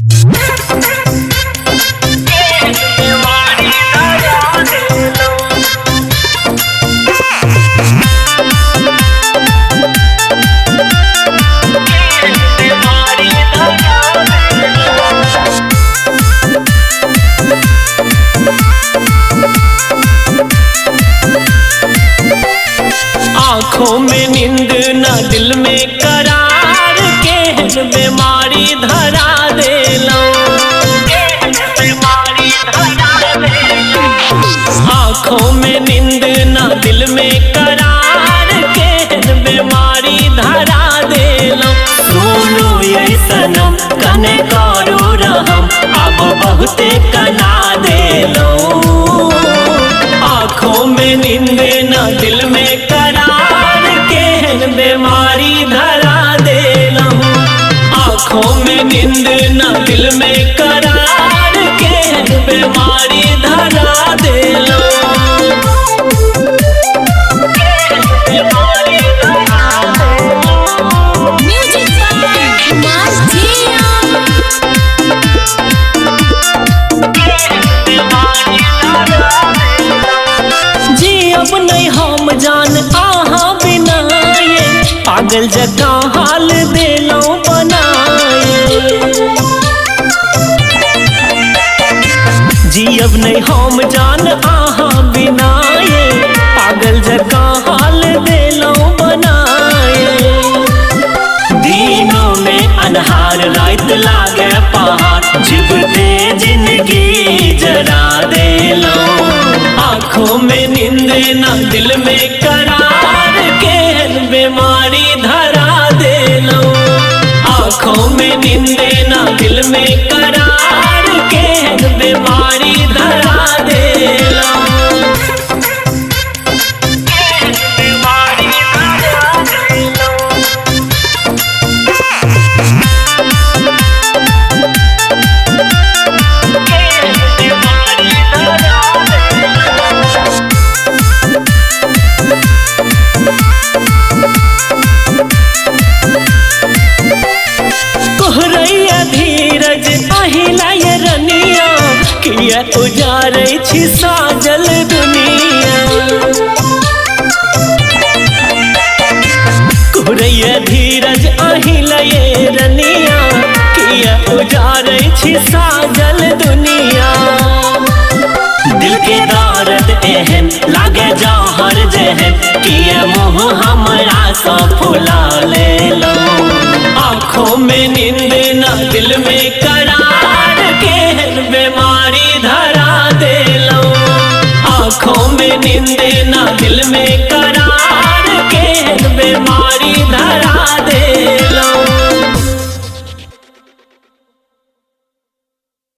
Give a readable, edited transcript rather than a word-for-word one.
आँखों में नींद ना दिल में करार, केहन बीमारी धरा देलो। आँखों में नींद ना दिल में करार, केहन बीमारी धरा देलो। सुनो ये सनम कने करो रहम, अब बहुते कना देलो। आँखों में नींद ना दिल में करार, केहन बीमारी धरा देलो। आँखों में नींद ना दिल में करार, केहन बीमारी धरा देलो। अब नहीं हम जान आहा बिना ये, पागल जगह हाल देलो बनाए। जी अब नहीं हम जान आहा बिना ये, पागल जगह हाल देलो बनाए। दिनों में अनहार रात लागे पहाड़, जिबते जिंदगी जरा देलो। आँखों में नींद ना दिल में करार, केहन बीमारी धरा देलो। आँखों में नींद ना दिल में करार, केहन बीमारी धरा देलो। धीरज अहिला ये रनिया, किया उजारे छी साजल दुनिया। कुरैया धीरज अहिला ये रनिया, किया उजारे छी साजल दुनिया। दिल के दर्द एहन लागे जहर जेहन, किया मुँह हमरा सा फुला लेलो। आँखों में नींद ना दिल में करार, केहन बीमारी धरा देलो। आँखों में नींद